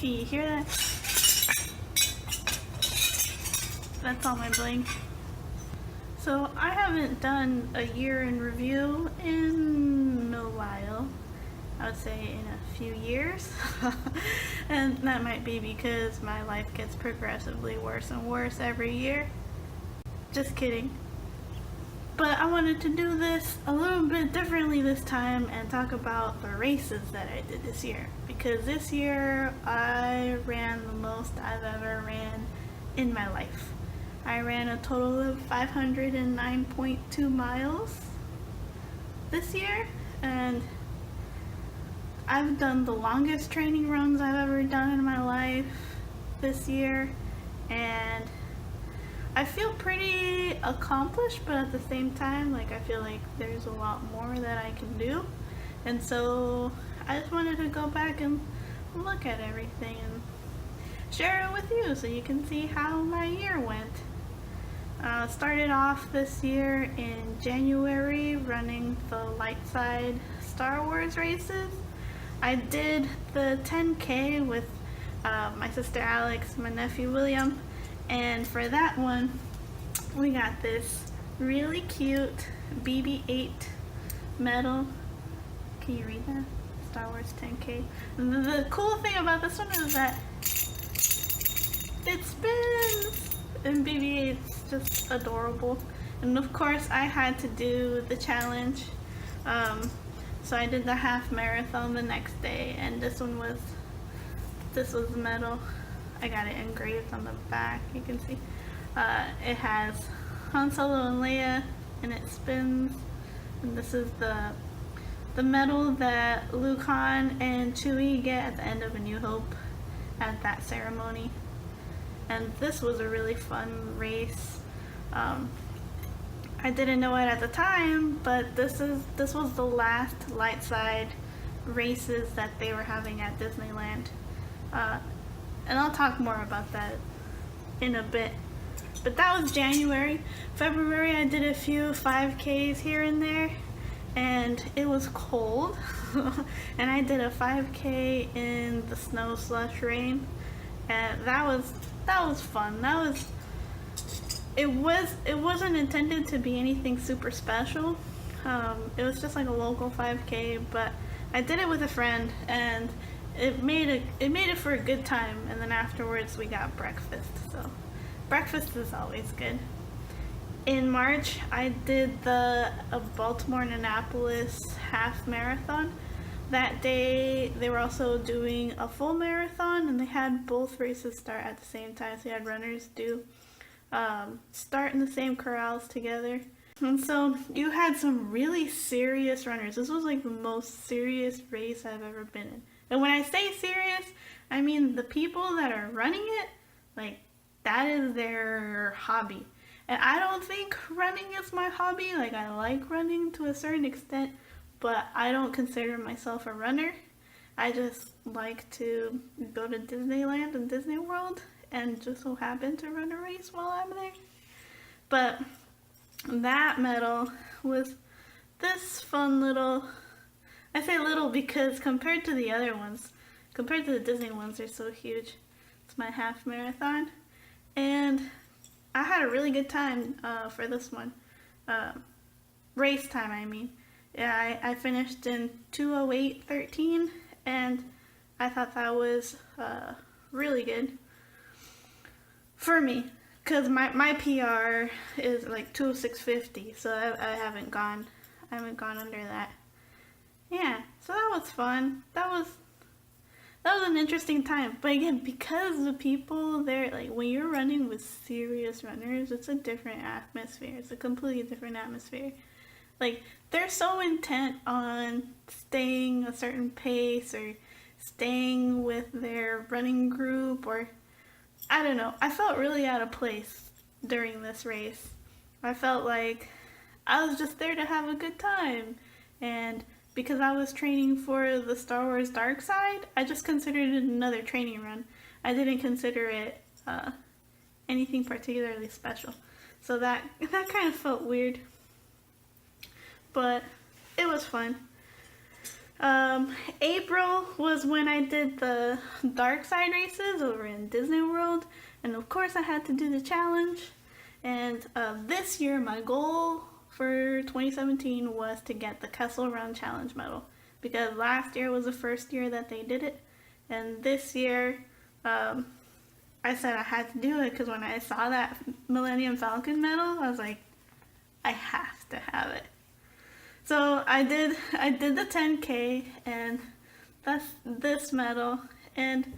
Can you hear that? That's all my bling. So I haven't done a year in review in a while. I would say in a few years. And that might be because my life gets progressively worse and worse every year. Just kidding. But I wanted to do this a little bit differently this time and talk about the races that I did this year. Because this year I ran the most I've ever ran in my life. I ran a total of 509.2 miles this year, and I've done the longest training runs I've ever done in my life this year, and I feel pretty accomplished, but at the same time, like, I feel like there's a lot more that I can do. And so I just wanted to go back and look at everything and share it with you so you can see how my year went. Started off this year in January running the light side Star Wars races. I did the 10K with my sister Alex, my nephew William, and for that one we got this really cute BB-8 medal. Can you read that? Star Wars 10K. The cool thing about this one is that it spins, and BB-8's just adorable. And of course I had to do the challenge, so I did the half marathon the next day, and this was the medal. I got it engraved on the back. You can see it has Han Solo and Leia, and it spins. And this is the medal that Luke, Han, and Chewie get at the end of A New Hope at that ceremony. And this was a really fun race. I didn't know it at the time, but this was the last light side races that they were having at Disneyland. And I'll talk more about that in a bit. But that was January. February I did a few 5Ks here and there, and it was cold. And I did a 5K in the snow slush rain, and that was fun. It wasn't intended to be anything super special. It was just like a local 5K, but I did it with a friend, and it made it for a good time. And then afterwards we got breakfast, so breakfast is always good. In March I did the Baltimore and Annapolis half marathon. That day they were also doing a full marathon, and they had both races start at the same time, so you had runners start in the same corrals together. And so you had some really serious runners. This was like the most serious race I've ever been in. And when I say serious, I mean the people that are running it, like, that is their hobby. And I don't think running is my hobby. Like, I like running to a certain extent, but I don't consider myself a runner. I just like to go to Disneyland and Disney World and just so happen to run a race while I'm there. But that medal was this fun little, I say little because compared to the other ones, compared to the Disney ones, they're so huge. It's my half marathon, and I had a really good time for this one. Race time, I mean. Yeah, I finished in 2:08:13, and I thought that was really good for me, because my PR is like 2:06:50, so I haven't gone under that. Yeah, so that was fun. That was an interesting time. But again, because the people there, like, when you're running with serious runners, it's a different atmosphere. It's a completely different atmosphere. Like, they're so intent on staying a certain pace or staying with their running group, or I don't know. I felt really out of place during this race. I felt like I was just there to have a good time, and because I was training for the Star Wars Dark Side, I just considered it another training run. I didn't consider it anything particularly special. So that kind of felt weird. But it was fun. April was when I did the dark side races over in Disney World, and of course I had to do the challenge. And this year, my goal for 2017 was to get the Kessel Run Challenge medal, because last year was the first year that they did it, and this year I said I had to do it because when I saw that Millennium Falcon medal, I was like, I have to have it. So I did the 10K, and that's this medal. And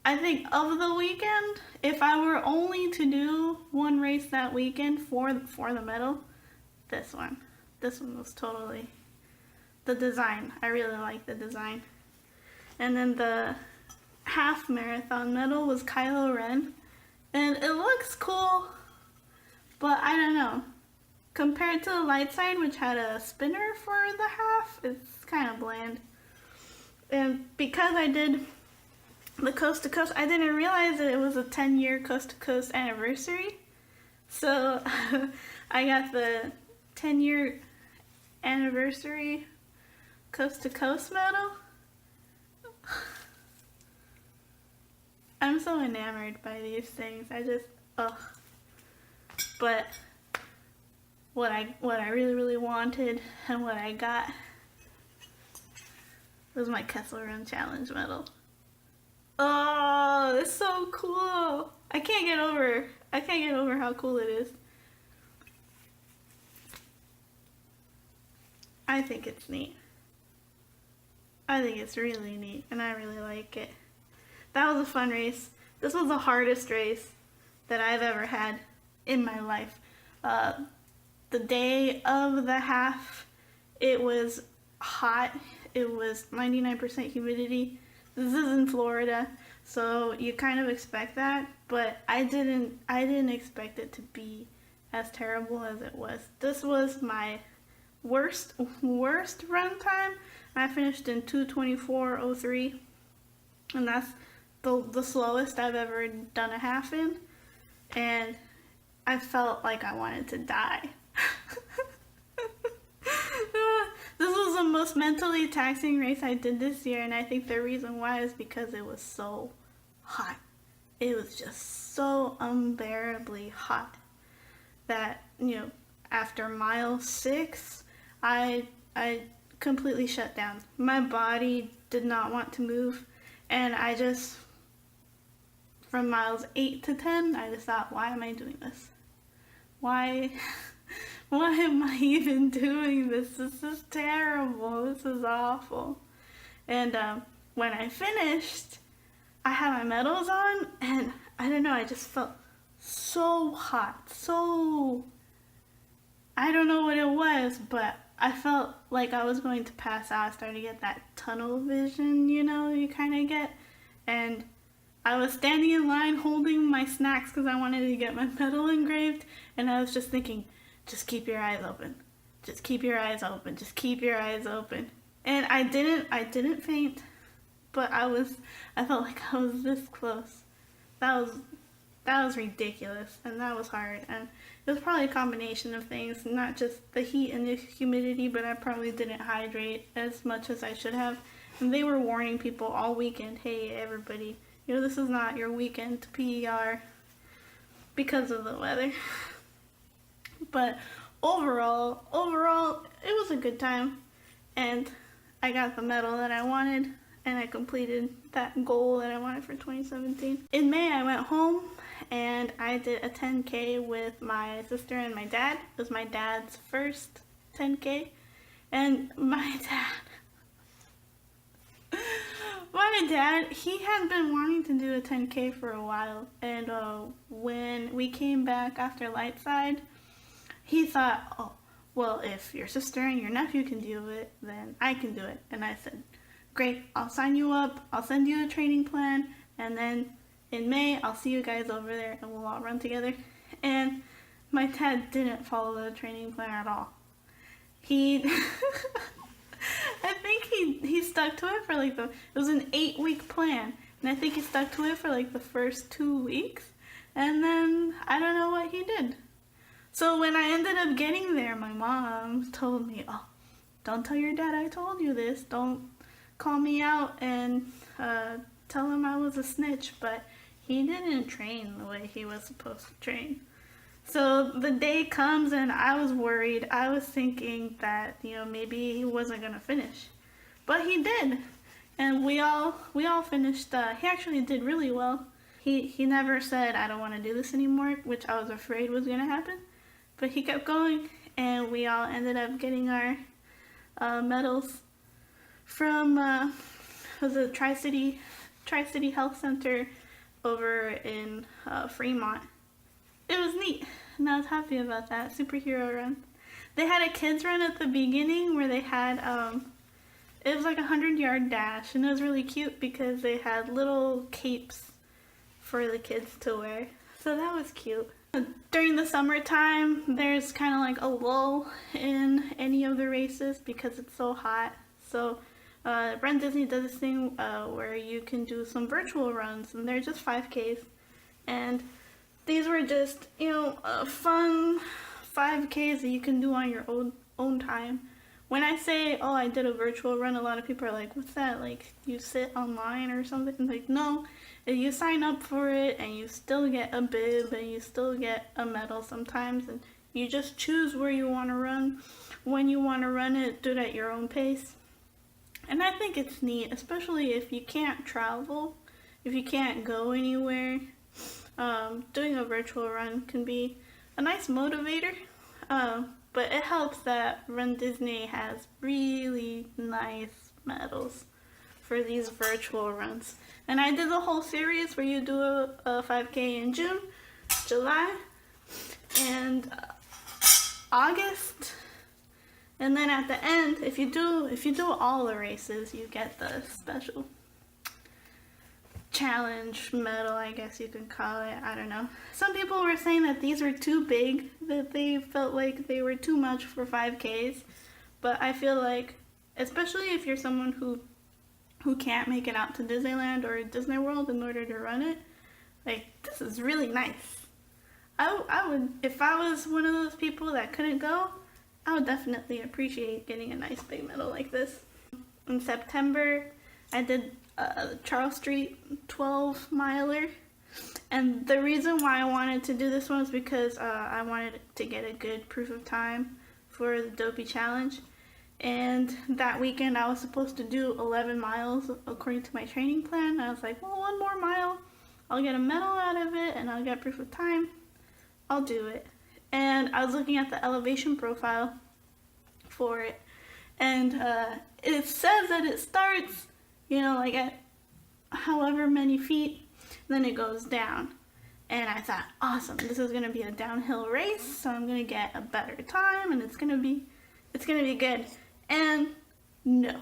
I think of the weekend, if I were only to do one race that weekend for the medal, this one was totally the design. I really like the design. And then the half marathon medal was Kylo Ren, and it looks cool, but I don't know. Compared to the light side, which had a spinner for the half, it's kind of bland. And because I did the coast to coast, I didn't realize that it was a 10-year coast to coast anniversary. So I got the 10-year anniversary coast to coast medal. I'm so enamored by these things. I just, ugh. But what I really wanted and what I got was my Kessel Run Challenge medal. Oh, it's so cool. I can't get over how cool it is. I think it's neat. I think it's really neat, and I really like it. That was a fun race. This was the hardest race that I've ever had in my life. The day of the half, it was hot. It was 99% humidity. This is in Florida, so you kind of expect that, but I didn't expect it to be as terrible as it was. This was my worst run time. I finished in 2:24:03, and that's the slowest I've ever done a half in, and I felt like I wanted to die. This was the most mentally taxing race I did this year, and I think the reason why is because it was so hot. It was just so unbearably hot that, after mile 6, I completely shut down. My body did not want to move, and I just, from miles 8 to 10, I just thought, why am I doing this? Why am I even doing this? This is terrible. This is awful. And when I finished, I had my medals on, and I don't know, I just felt so hot. I don't know what it was, but I felt like I was going to pass out. I started to get that tunnel vision, you kind of get. And I was standing in line holding my snacks because I wanted to get my medal engraved, and I was just thinking, just keep your eyes open. Just keep your eyes open. Just keep your eyes open. And I didn't faint, but I felt like I was this close. That was ridiculous, and that was hard. And it was probably a combination of things, not just the heat and the humidity, but I probably didn't hydrate as much as I should have. And they were warning people all weekend, hey, everybody, this is not your weekend to PER because of the weather. But overall, it was a good time, and I got the medal that I wanted, and I completed that goal that I wanted for 2017. In May, I went home, and I did a 10K with my sister and my dad. It was my dad's first 10K, and my dad, he had been wanting to do a 10K for a while, and when we came back after Lightside, he thought, oh, well, if your sister and your nephew can do it, then I can do it. And I said, great, I'll sign you up, I'll send you a training plan, and then in May, I'll see you guys over there, and we'll all run together. And my dad didn't follow the training plan at all. I think he stuck to it for it was an 8-week plan, and I think he stuck to it for the first 2 weeks, and then I don't know what he did. So when I ended up getting there, my mom told me, oh, don't tell your dad I told you this. Don't call me out and tell him I was a snitch. But he didn't train the way he was supposed to train. So the day comes and I was worried. I was thinking that, maybe he wasn't going to finish. But he did. And we all finished. He actually did really well. He never said, I don't want to do this anymore, which I was afraid was going to happen. But he kept going, and we all ended up getting our medals from the Tri-City Health Center over in Fremont. It was neat, and I was happy about that superhero run. They had a kids run at the beginning where they had it was like a 100-yard dash, and it was really cute because they had little capes for the kids to wear. So that was cute. During the summertime, there's kind of like a lull in any of the races because it's so hot. So Run Disney does this thing where you can do some virtual runs, and they're just 5Ks. And these were just, fun 5Ks that you can do on your own time. When I say, oh, I did a virtual run, a lot of people are like, what's that? Like, you sit online or something? I'm like, no, you sign up for it and you still get a bib and you still get a medal sometimes. And you just choose where you want to run, when you want to run it, do it at your own pace. And I think it's neat, especially if you can't travel, if you can't go anywhere. Doing a virtual run can be a nice motivator. But it helps that Run Disney has really nice medals for these virtual runs. And I did the whole series where you do a 5K in June, July, and August. And then at the end, if you do all the races, you get the special challenge medal, I guess you could call it. I don't know. Some people were saying that these were too big, that they felt like they were too much for 5Ks. But I feel like, especially if you're someone who can't make it out to Disneyland or Disney World in order to run it, like, this is really nice. I would, if I was one of those people that couldn't go, I would definitely appreciate getting a nice big medal like this. In September, I did Charles Street 12-miler, and the reason why I wanted to do this one was because I wanted to get a good proof of time for the Dopey Challenge, and that weekend I was supposed to do 11 miles according to my training plan. I was like, well, one more mile, I'll get a medal out of it and I'll get proof of time. I'll do it. And I was looking at the elevation profile for it, and it says that it starts like at however many feet, then it goes down. And I thought, awesome, this is gonna be a downhill race, so I'm gonna get a better time, and it's gonna be good. And no.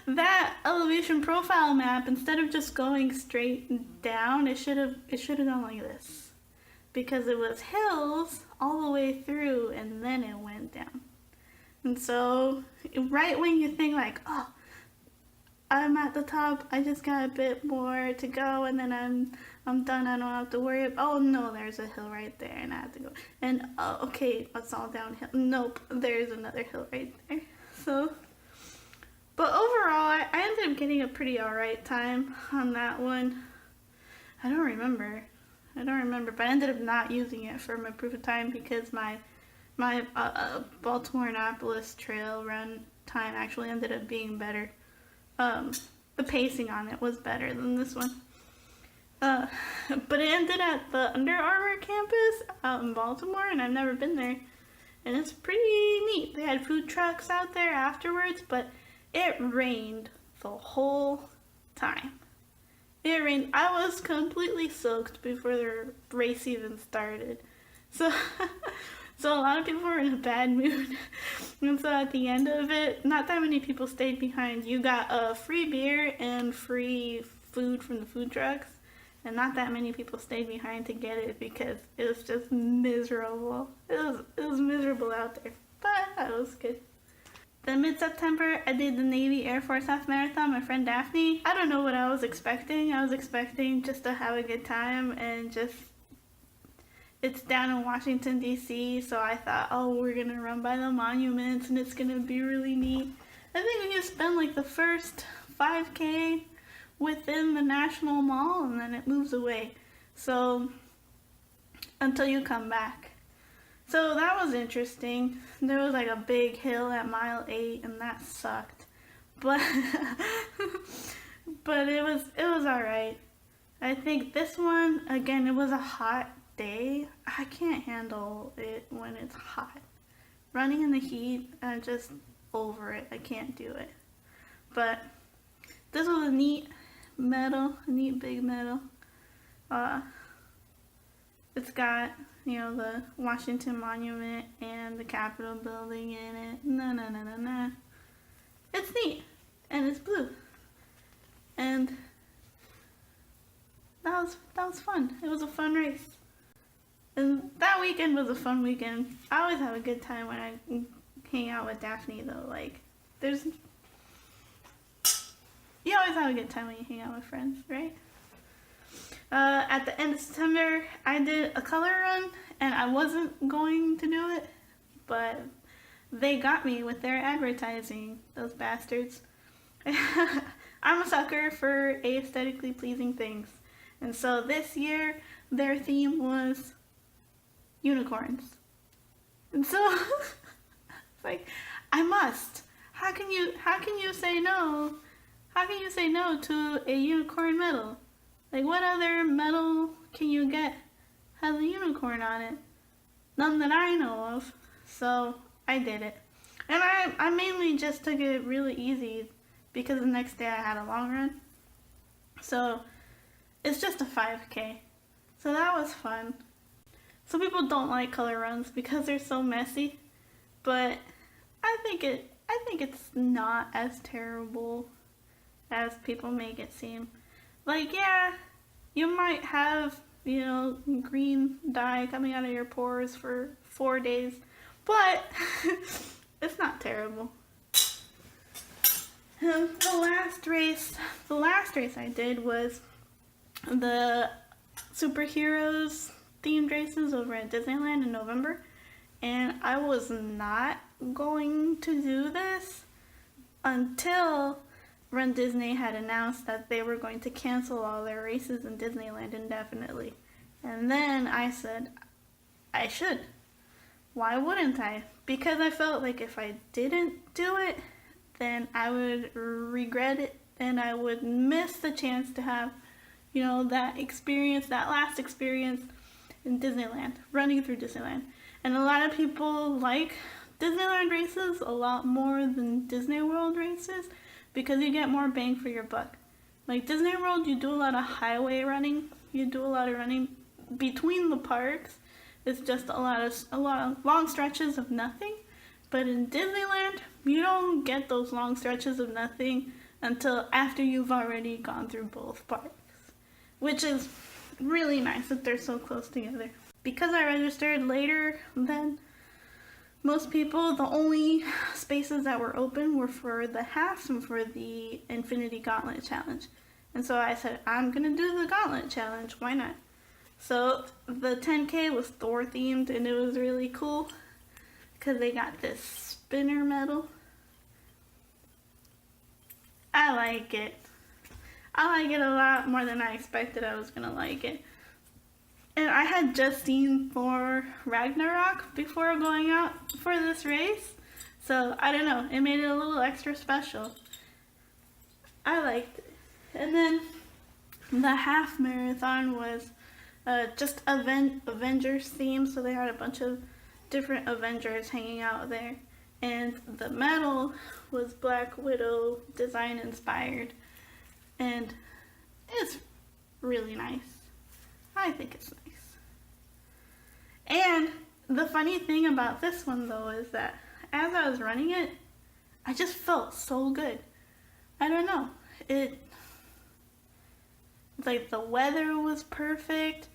That elevation profile map, instead of just going straight down, it should have gone like this, because it was hills all the way through, and then it went down. And so, right when you think like, oh, I'm at the top, I just got a bit more to go, and then I'm done, I don't have to worry about, oh no, there's a hill right there, and I have to go, and okay, it's all downhill, nope, there's another hill right there. So, but overall, I ended up getting a pretty alright time on that one. I don't remember, but I ended up not using it for my proof of time because my Baltimore-Annapolis trail run time actually ended up being better. The pacing on it was better than this one. But it ended at the Under Armour campus out in Baltimore, and I've never been there. And it's pretty neat. They had food trucks out there afterwards, but it rained the whole time. It rained. I was completely soaked before the race even started. So a lot of people were in a bad mood. And so at the end of it, not that many people stayed behind. You got free beer and free food from the food trucks. And not that many people stayed behind to get it because it was just miserable. It was miserable out there. But it was good. Then mid-September, I did the Navy Air Force Half Marathon, my friend Daphne. I don't know what I was expecting. I was expecting just to have a good time and just... it's down in Washington, D.C., so I thought, oh, we're going to run by the monuments and it's going to be really neat. I think we can spend like the first 5K within the National Mall and then it moves away. So, until you come back. So that was interesting. There was like a big hill at mile 8 and that sucked. But, but it was alright. I think this one, again, it was a hot day. I can't handle it when it's hot. Running in the heat, I'm just over it. I can't do it. But this was a neat medal, a neat big medal. It's got, you know, the Washington Monument and the Capitol building in it. No. It's neat. And it's blue. And that was fun. It was a fun race. And that weekend was a fun weekend. I always have a good time when I hang out with Daphne, though. Like, you always have a good time when you hang out with friends, right? At the end of September, I did a color run, and I wasn't going to do it, but they got me with their advertising, those bastards. I'm a sucker for aesthetically pleasing things. And so this year, their theme was unicorns. And so, it's like, I must. How can you say no? How can you say no to a unicorn medal? Like, what other medal can you get has a unicorn on it? None that I know of. So, I did it. And I mainly just took it really easy because the next day I had a long run. So, it's just a 5K. So that was fun. Some people don't like color runs because they're so messy, but I think it's not as terrible as people make it seem. Like, yeah, you might have, you know, green dye coming out of your pores for 4 days, but it's not terrible. The last race I did was the superheroes themed races over at Disneyland in November, and I was not going to do this until Run Disney had announced that they were going to cancel all their races in Disneyland indefinitely. And then I said, I should. Why wouldn't I? Because I felt like if I didn't do it, then I would regret it and I would miss the chance to have, you know, that experience, that last experience in Disneyland, running through Disneyland. And a lot of people like Disneyland races a lot more than Disney World races because you get more bang for your buck. Like Disney World, you do a lot of highway running. You do a lot of running between the parks. It's just a lot of long stretches of nothing. But in Disneyland, you don't get those long stretches of nothing until after you've already gone through both parks, which is really nice that they're so close together. Because I registered later than most people, the only spaces that were open were for the halves and for the Infinity Gauntlet Challenge. And so I said, I'm gonna do the Gauntlet Challenge, why not? So the 10K was Thor themed and it was really cool because they got this spinner medal. I like it. I like it a lot more than I expected I was gonna like it. And I had just seen Thor Ragnarok before going out for this race. So, I don't know, it made it a little extra special. I liked it. And then the half marathon was just Avengers themed, so they had a bunch of different Avengers hanging out there. And the medal was Black Widow design inspired. And it's really nice. I think it's nice. And the funny thing about this one though is that as I was running it, I just felt so good. I don't know. Like the weather was perfect.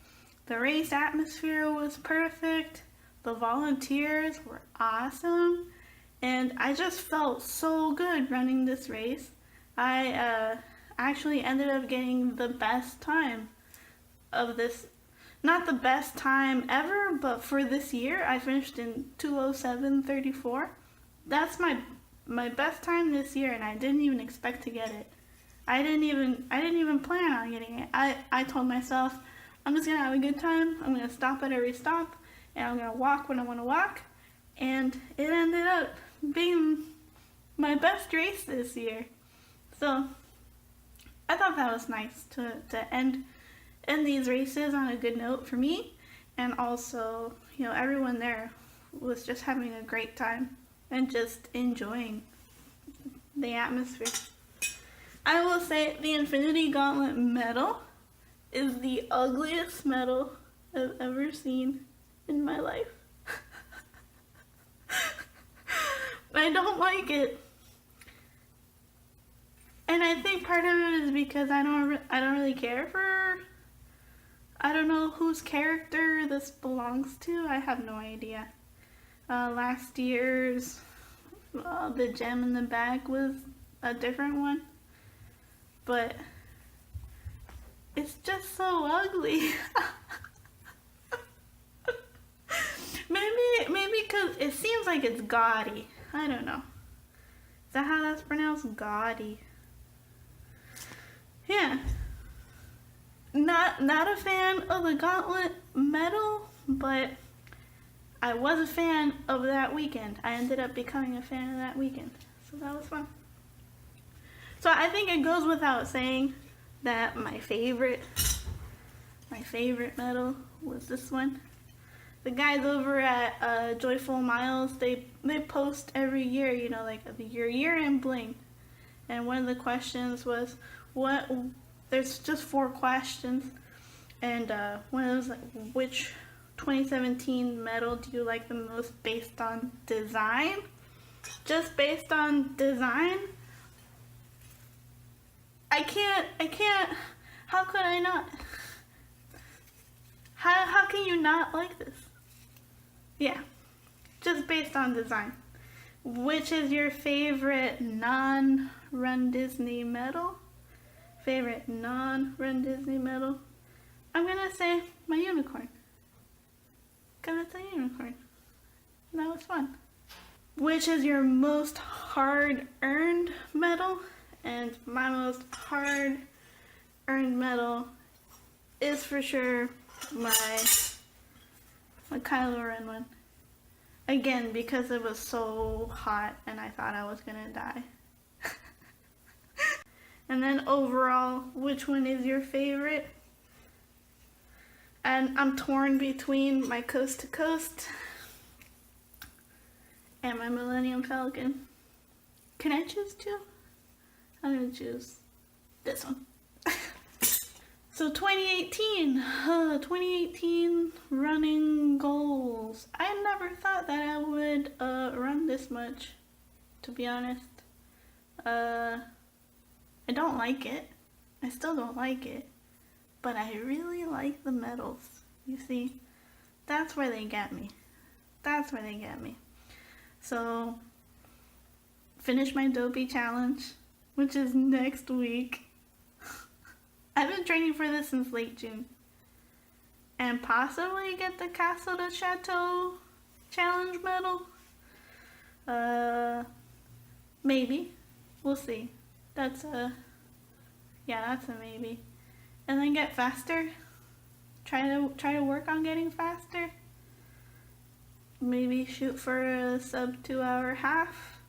The race atmosphere was perfect. The volunteers were awesome. And I just felt so good running this race. I actually ended up getting the best time of this not the best time ever, but for this year, I finished in 2:07:34. That's my best time this year, and I didn't even expect to get it. I didn't even plan on getting it. I told myself, I'm just gonna have a good time. I'm gonna stop at every stop, and I'm gonna walk when I want to walk. And it ended up being my best race this year. So I thought that was nice to end these races on a good note for me, and also, everyone there was just having a great time and just enjoying the atmosphere. I will say the Infinity Gauntlet medal is the ugliest medal I've ever seen in my life. I don't like it. And I think part of it is because I don't really care for, I don't know whose character this belongs to. I have no idea. Last year's the gem in the bag was a different one, but it's just so ugly. maybe because it seems like it's gaudy. I don't know. Is that how that's pronounced? Gaudy. Yeah. Not a fan of the Gauntlet medal, but I was a fan of that weekend. I ended up becoming a fan of that weekend. So that was fun. So I think it goes without saying that my favorite medal was this one. The guys over at Joyful Miles, they post every year, like your year-end Bling. And one of the questions was, there's just 4 questions. And one of those, like, which 2017 medal do you like the most based on design? Just based on design? I can't, how could I not? How can you not like this? Yeah, just based on design. Which is your favorite non-Run Disney medal? Favorite non-Run Disney medal? I'm gonna say my unicorn. Cause it's a unicorn. That was fun. Which is your most hard-earned medal? And my most hard-earned medal is for sure my Kylo Ren one. Again, because it was so hot and I thought I was gonna die. And then overall, which one is your favorite? And I'm torn between my Coast to Coast and my Millennium Falcon. Can I choose 2? I'm gonna choose this one. So 2018 running goals. I never thought that I would run this much, to be honest. I don't like it. I still don't like it. But I really like the medals. You see, that's where they get me. That's where they get me. So, finish my Dopey challenge, which is next week. I've been training for this since late June. And possibly get the Castle de Chateau challenge medal. Maybe. We'll see. That's a maybe. And then get faster. Try to work on getting faster. Maybe shoot for a sub 2 hour half.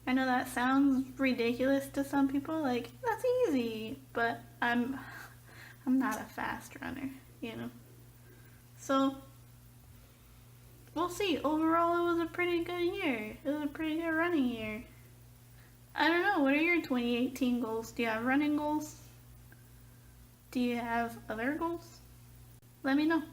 I know that sounds ridiculous to some people, like, that's easy, but I'm not a fast runner, So, we'll see. Overall, it was a pretty good year. It was a pretty good running year. I don't know, what are your 2018 goals? Do you have running goals? Do you have other goals? Let me know.